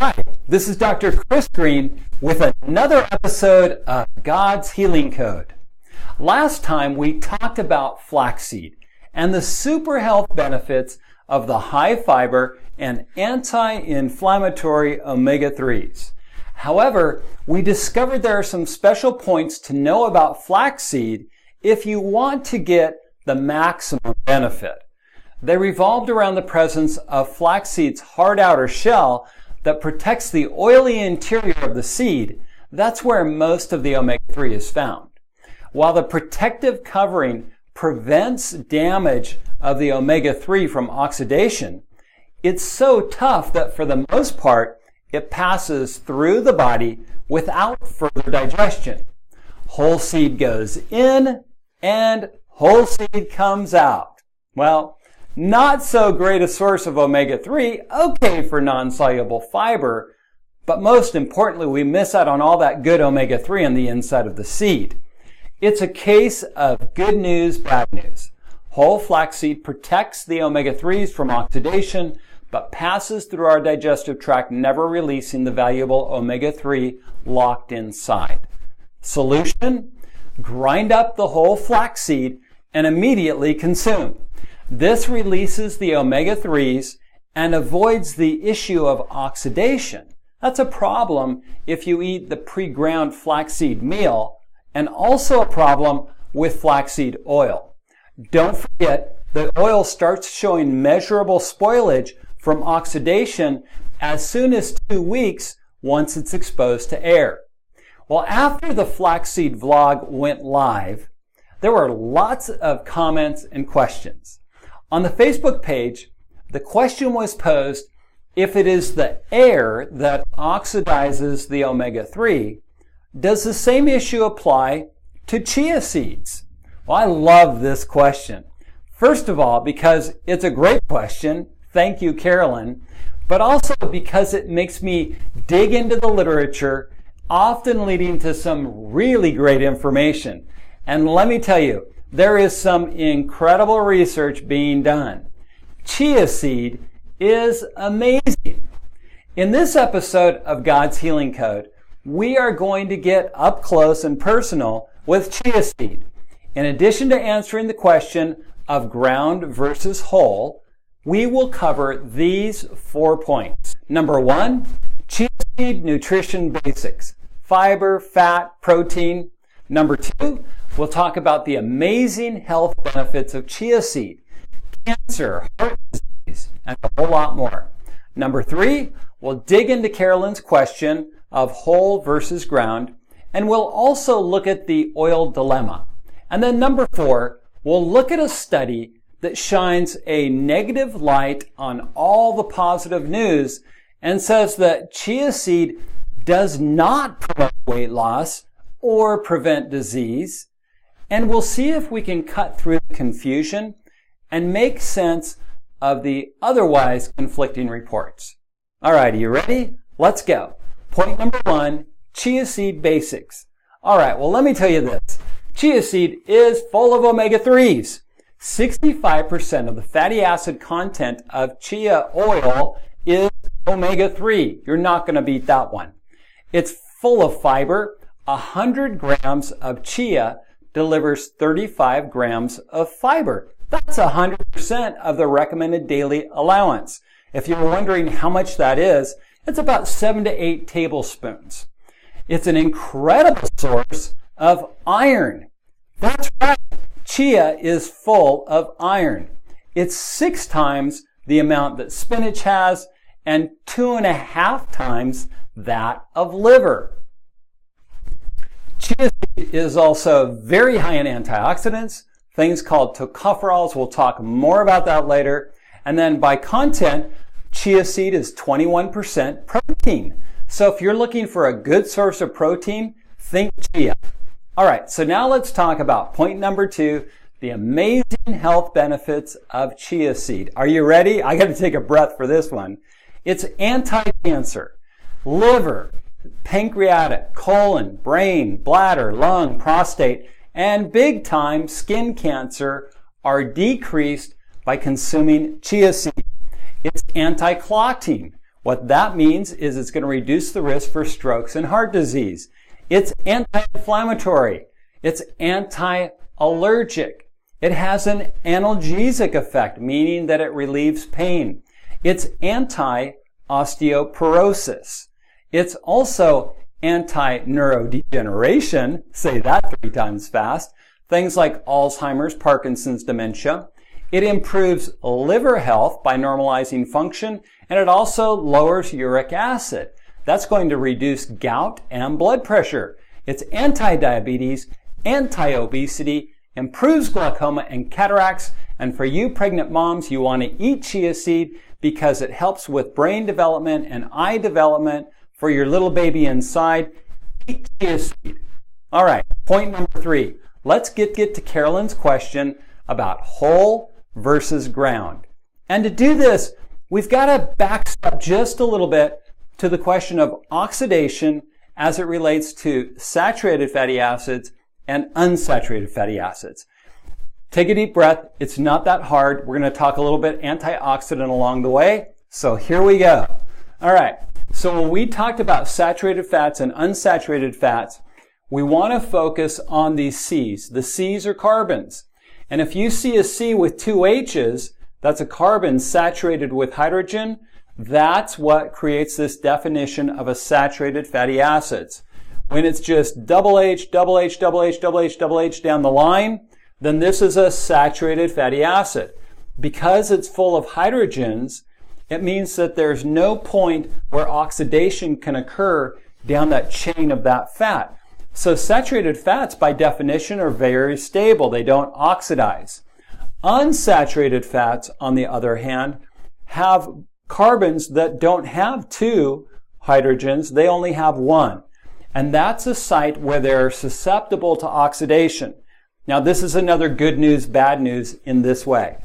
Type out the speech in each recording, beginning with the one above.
Hi, this is Dr. Chris Green with another episode of God's Healing Code. Last time we talked about flaxseed and the super health benefits of the high fiber and anti-inflammatory omega-3s. However, we discovered there are some special points to know about flaxseed if you want to get the maximum benefit. They revolved around the presence of flaxseed's hard outer shell that protects the oily interior of the seed. That's where most of the omega-3 is found. While the protective covering prevents damage of the omega-3 from oxidation, it's so tough that for the most part, it passes through the body without further digestion. Whole seed goes in and whole seed comes out. Well, not so great a source of omega-3, okay for non-soluble fiber, but most importantly, we miss out on all that good omega-3 on the inside of the seed. It's a case of good news, bad news. Whole flaxseed protects the omega-3s from oxidation, but passes through our digestive tract, never releasing the valuable omega-3 locked inside. Solution? Grind up the whole flaxseed and immediately consume. This releases the omega-3s and avoids the issue of oxidation. That's a problem if you eat the pre-ground flaxseed meal, and also a problem with flaxseed oil. Don't forget, the oil starts showing measurable spoilage from oxidation as soon as 2 weeks once it's exposed to air. Well, after the flaxseed vlog went live, there were lots of comments and questions. On the Facebook page, the question was posed, if it is the air that oxidizes the omega-3, does the same issue apply to chia seeds? Well, I love this question. First of all, because it's a great question. Thank you, Carolyn. But also because it makes me dig into the literature, often leading to some really great information. And let me tell you, there is some incredible research being done. Chia seed is amazing. In this episode of God's Healing Code, we are going to get up close and personal with chia seed. In addition to answering the question of ground versus whole, we will cover these 4 points. Number 1, chia seed nutrition basics: fiber, fat, protein. Number 2, we'll talk about the amazing health benefits of chia seed, cancer, heart disease, and a whole lot more. Number 3, we'll dig into Carolyn's question of whole versus ground, and we'll also look at the oil dilemma. And then number 4, we'll look at a study that shines a negative light on all the positive news and says that chia seed does not promote weight loss or prevent disease. And we'll see if we can cut through the confusion and make sense of the otherwise conflicting reports. All right, are you ready? Let's go. Point number 1, chia seed basics. All right, well, let me tell you this. Chia seed is full of omega-3s. 65% of the fatty acid content of chia oil is omega-3. You're not going to beat that one. It's full of fiber. 100 grams of chia delivers 35 grams of fiber. That's 100% of the recommended daily allowance. If you're wondering how much that is, it's about 7 to 8 tablespoons. It's an incredible source of iron. That's right. Chia is full of iron. It's 6 times the amount that spinach has and 2.5 times that of liver. Chia seed is also very high in antioxidants, things called tocopherols. We'll talk more about that later. And then by content, chia seed is 21% protein. So if you're looking for a good source of protein, think chia. All right, so now let's talk about point number 2, the amazing health benefits of chia seed. Are you ready? I got to take a breath for this one. It's anti-cancer, liver, pancreatic, colon, brain, bladder, lung, prostate, and big-time skin cancer are decreased by consuming chia seed. It's anti-clotting, What that means is it's going to reduce the risk for strokes and heart disease. It's anti-inflammatory. It's anti-allergic. It has an analgesic effect, meaning that it relieves pain. It's anti-osteoporosis. It's also anti-neurodegeneration, say that 3 times fast, things like Alzheimer's, Parkinson's, dementia. It improves liver health by normalizing function, and it also lowers uric acid. That's going to reduce gout and blood pressure. It's anti-diabetes, anti-obesity, improves glaucoma and cataracts, and for you pregnant moms, you want to eat chia seed because it helps with brain development and eye development for your little baby inside. Eat chia seed. All right, point number 3. Let's get to Carolyn's question about whole versus ground. And to do this, we've got to back up just a little bit to the question of oxidation as it relates to saturated fatty acids and unsaturated fatty acids. Take a deep breath. It's not that hard. We're going to talk a little bit antioxidant along the way. So here we go. All right. So when we talked about saturated fats and unsaturated fats, we want to focus on these C's. The C's are carbons. And if you see a C with 2 H's, that's a carbon saturated with hydrogen. That's what creates this definition of a saturated fatty acids. When it's just double H, double H, double H, double H, double H down the line, then this is a saturated fatty acid. Because it's full of hydrogens, it means that there's no point where oxidation can occur down that chain of that fat. So saturated fats, by definition, are very stable. They don't oxidize. Unsaturated fats, on the other hand, have carbons that don't have 2 hydrogens. They only have 1. And that's a site where they're susceptible to oxidation. Now, this is another good news, bad news in this way.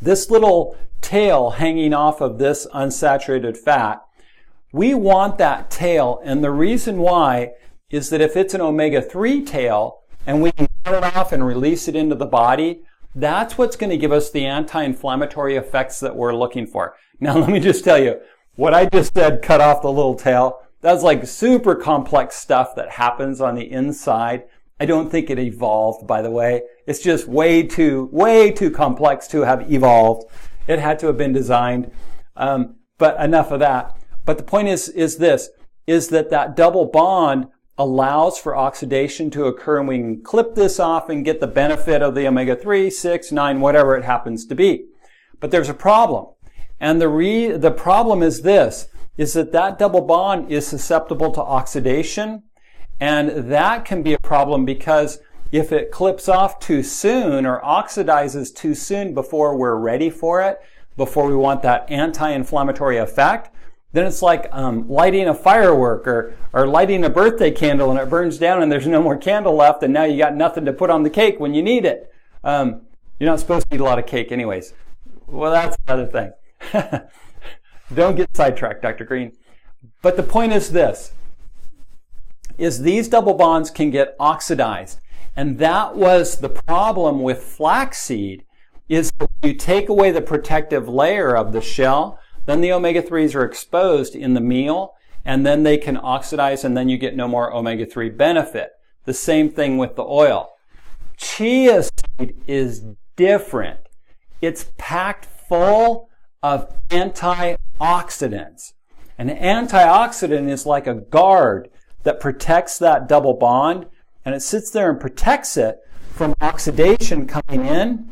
This little tail hanging off of this unsaturated fat, we want that tail, and the reason why is that if it's an omega-3 tail and we can cut it off and release it into the body, that's what's going to give us the anti-inflammatory effects that we're looking for. Now, let me just tell you, what I just said, cut off the little tail, that's like super complex stuff that happens on the inside. I don't think it evolved, by the way. It's just way too complex to have evolved. It had to have been designed. But enough of that. But the point is that double bond allows for oxidation to occur, and we can clip this off and get the benefit of the omega-3, 6, 9, whatever it happens to be. But there's a problem. And the problem is this, is that double bond is susceptible to oxidation, and that can be a problem because if it clips off too soon or oxidizes too soon before we're ready for it, before we want that anti-inflammatory effect, then it's like lighting a firework or lighting a birthday candle and it burns down and there's no more candle left and now you got nothing to put on the cake when you need it. You're not supposed to eat a lot of cake anyways. Well, that's another thing. Don't get sidetracked, Dr. Green. But the point is this, is these double bonds can get oxidized. And that was the problem with flaxseed, is that you take away the protective layer of the shell, then the omega-3s are exposed in the meal, and then they can oxidize, and then you get no more omega-3 benefit. The same thing with the oil. Chia seed is different. It's packed full of antioxidants. An antioxidant is like a guard that protects that double bond, and it sits there and protects it from oxidation coming in,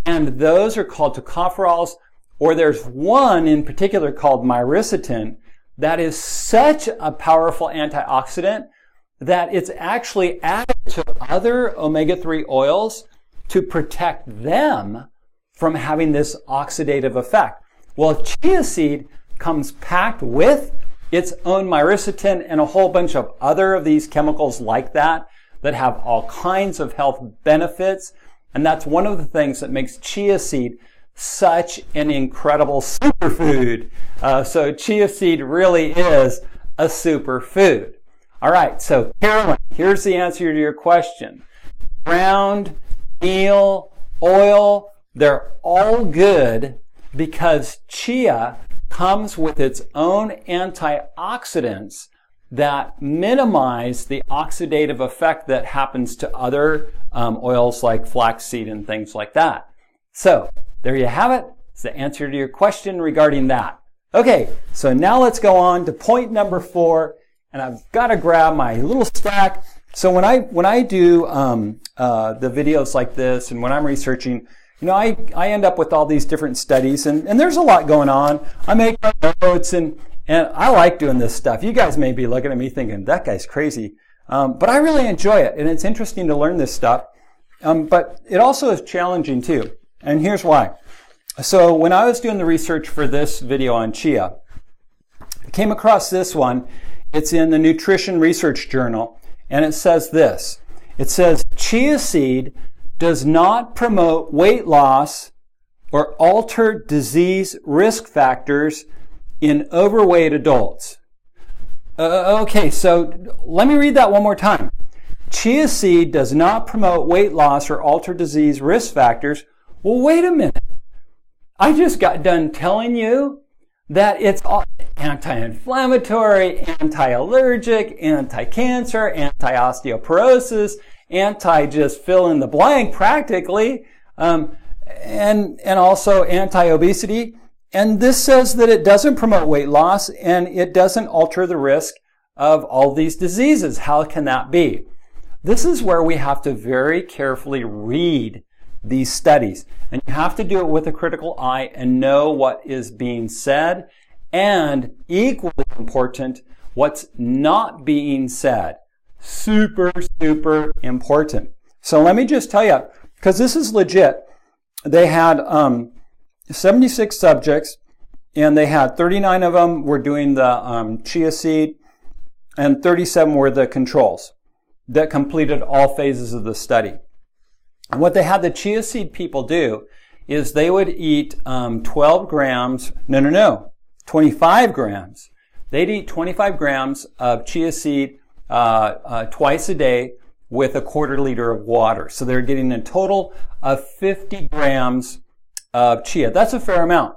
and those are called tocopherols, or there's one in particular called myricetin that is such a powerful antioxidant that it's actually added to other omega-3 oils to protect them from having this oxidative effect. Well, chia seed comes packed with its own myricetin and a whole bunch of other of these chemicals like that have all kinds of health benefits. And that's one of the things that makes chia seed such an incredible superfood. So chia seed really is a superfood. All right, so Carolyn, here's the answer to your question. Ground, meal, oil, they're all good because chia comes with its own antioxidants that minimize the oxidative effect that happens to other oils like flaxseed and things like that. So there you have it. It's the answer to your question regarding that. Okay, so now let's go on to point number 4, and I've got to grab my little stack. So when I do the videos like this, and when I'm researching, you know, I end up with all these different studies, and there's a lot going on. I make my notes, and I like doing this stuff. You guys may be looking at me thinking, that guy's crazy. But I really enjoy it, and it's interesting to learn this stuff. But it also is challenging too, and here's why. So when I was doing the research for this video on chia, I came across this one. It's in the Nutrition Research Journal, and it says this. It says, chia seed does not promote weight loss or alter disease risk factors in overweight adults. Okay, so let me read that one more time. Chia seed does not promote weight loss or alter disease risk factors. Well, wait a minute. I just got done telling you that it's anti-inflammatory, anti-allergic, anti-cancer, anti-osteoporosis, anti-just fill in the blank practically, and also anti-obesity. And this says that it doesn't promote weight loss and it doesn't alter the risk of all these diseases. How can that be? This is where we have to very carefully read these studies. And you have to do it with a critical eye and know what is being said, and equally important, what's not being said. Super, super important. So let me just tell you, because this is legit. They had 76 subjects, and they had 39 of them were doing the chia seed, and 37 were the controls that completed all phases of the study. And what they had the chia seed people do is they would eat 25 grams. They'd eat 25 grams of chia seed twice a day with a quarter liter of water. So they're getting a total of 50 grams of chia. That's a fair amount.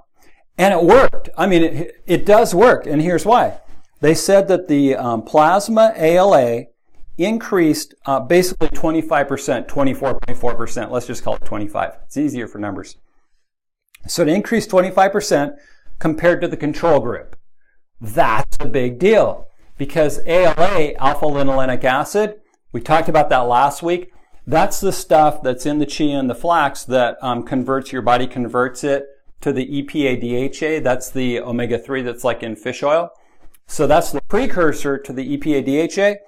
And it worked. I mean, it does work. And here's why. They said that the plasma ALA increased basically 25%, 24.4%. Let's just call it 25. It's easier for numbers. So it increased 25% compared to the control group. That's a big deal because ALA, alpha-linolenic acid, we talked about that last week. That's the stuff that's in the chia and the flax that your body converts it to the EPA DHA. That's the omega-3 that's like in fish oil. So that's the precursor to the EPA DHA.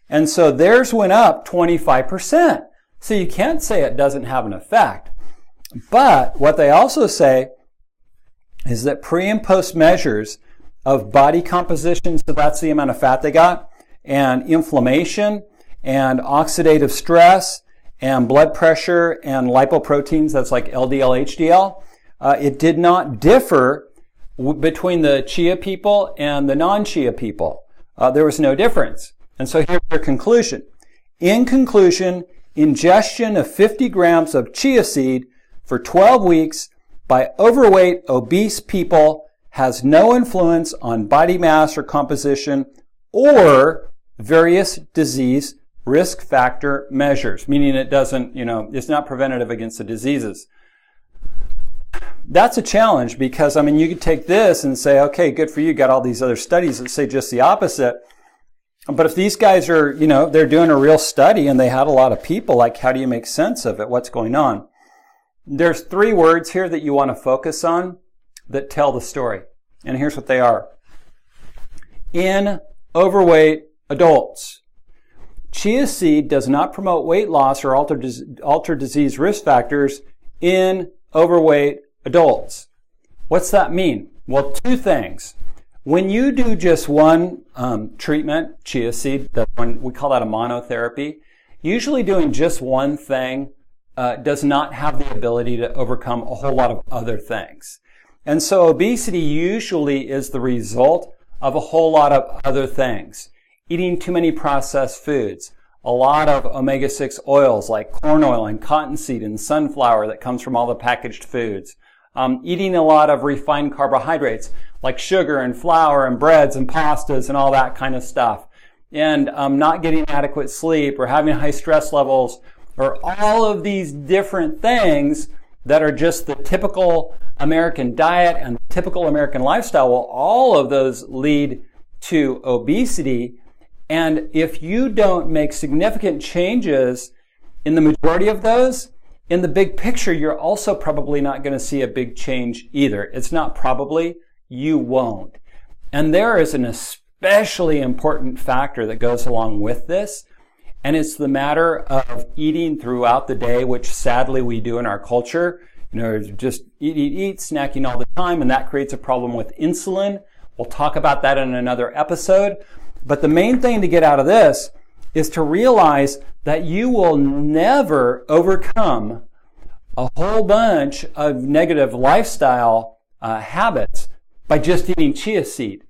And so theirs went up 25%. So you can't say it doesn't have an effect. But what they also say is that pre and post measures of body composition, so that's the amount of fat they got, and inflammation, and oxidative stress, and blood pressure, and lipoproteins, that's like LDL, HDL, it did not differ between the chia people and the non-chia people. There was no difference. And so here's their conclusion. In conclusion, ingestion of 50 grams of chia seed for 12 weeks by overweight, obese people has no influence on body mass or composition or various disease risk factor measures, meaning it doesn't, it's not preventative against the diseases. That's a challenge because, you could take this and say, okay, good for you, got all these other studies that say just the opposite. But if these guys are, they're doing a real study and they had a lot of people, like how do you make sense of it? What's going on? There's 3 words here that you want to focus on that tell the story. And here's what they are. In overweight adults, chia seed does not promote weight loss or alter disease risk factors in overweight adults. What's that mean? Well, 2 things. When you do just one treatment, chia seed, we call that a monotherapy, usually doing just one thing does not have the ability to overcome a whole lot of other things. And so obesity usually is the result of a whole lot of other things. Eating too many processed foods, a lot of omega-6 oils like corn oil and cottonseed and sunflower that comes from all the packaged foods, eating a lot of refined carbohydrates like sugar and flour and breads and pastas and all that kind of stuff, and not getting adequate sleep or having high stress levels, or all of these different things that are just the typical American diet and typical American lifestyle, well, all of those lead to obesity. And if you don't make significant changes in the majority of those, in the big picture, you're also probably not going to see a big change either. It's not probably, you won't. And there is an especially important factor that goes along with this, and it's the matter of eating throughout the day, which sadly we do in our culture. You know, just eat, snacking all the time, and that creates a problem with insulin. We'll talk about that in another episode. But the main thing to get out of this is to realize that you will never overcome a whole bunch of negative lifestyle habits by just eating chia seed.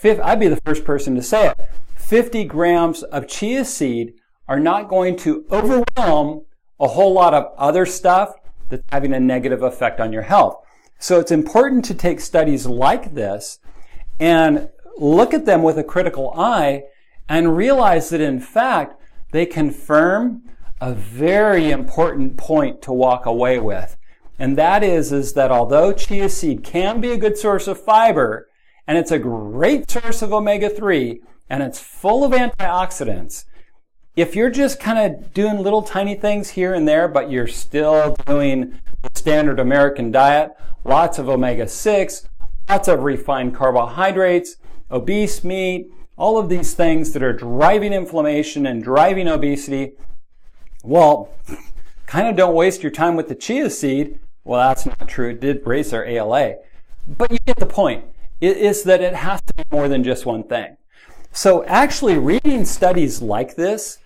I'd be the first person to say it. 50 grams of chia seed are not going to overwhelm a whole lot of other stuff that's having a negative effect on your health. So it's important to take studies like this and look at them with a critical eye and realize that in fact they confirm a very important point to walk away with. And that is that although chia seed can be a good source of fiber, and it's a great source of omega-3, and it's full of antioxidants, if you're just kind of doing little tiny things here and there, but you're still doing the standard American diet, lots of omega-6, lots of refined carbohydrates, obese meat, all of these things that are driving inflammation and driving obesity, well, kind of don't waste your time with the chia seed. Well, that's not true. It did raise their ALA. But you get the point. It is that it has to be more than just one thing. So actually reading studies like this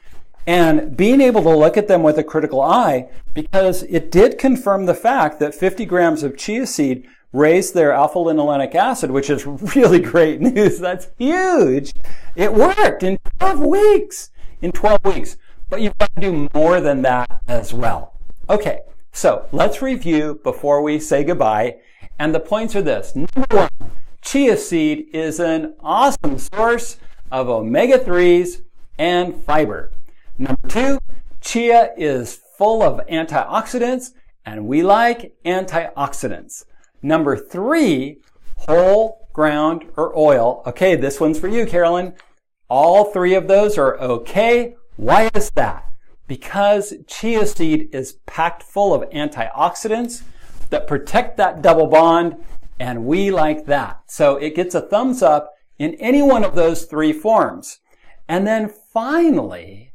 and being able to look at them with a critical eye, because it did confirm the fact that 50 grams of chia seed raised their alpha-linolenic acid, which is really great news. That's huge. It worked in 12 weeks. But you've got to do more than that as well. Okay, so let's review before we say goodbye. And the points are this. Number one, chia seed is an awesome source of omega-3s and fiber. Number two, chia is full of antioxidants, and we like antioxidants. Number three, whole ground or oil. Okay, this one's for you, Carolyn. All three of those are okay. Why is that? Because chia seed is packed full of antioxidants that protect that double bond, and we like that. So it gets a thumbs up in any one of those three forms. And then finally,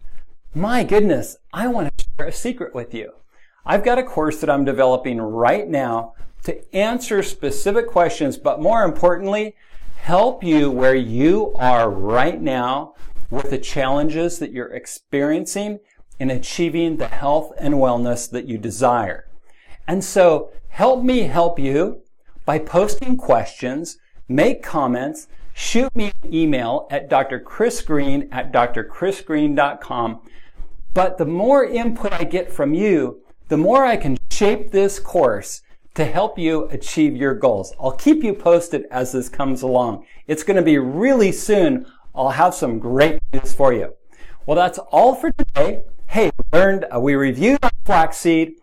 my goodness, I want to share a secret with you. I've got a course that I'm developing right now to answer specific questions, but more importantly, help you where you are right now with the challenges that you're experiencing in achieving the health and wellness that you desire. And so help me help you by posting questions, make comments, shoot me an email at drchrisgreen@drchrisgreen.com. But the more input I get from you, the more I can shape this course to help you achieve your goals. I'll keep you posted as this comes along. It's going to be really soon. I'll have some great news for you. Well, that's all for today. Hey, we reviewed flaxseed.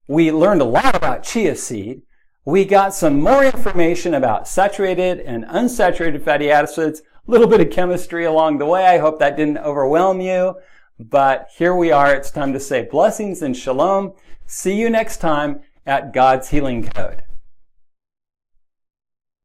We learned a lot about chia seed. We got some more information about saturated and unsaturated fatty acids, a little bit of chemistry along the way. I hope that didn't overwhelm you. But here we are. It's time to say blessings and shalom. See you next time at God's Healing Code.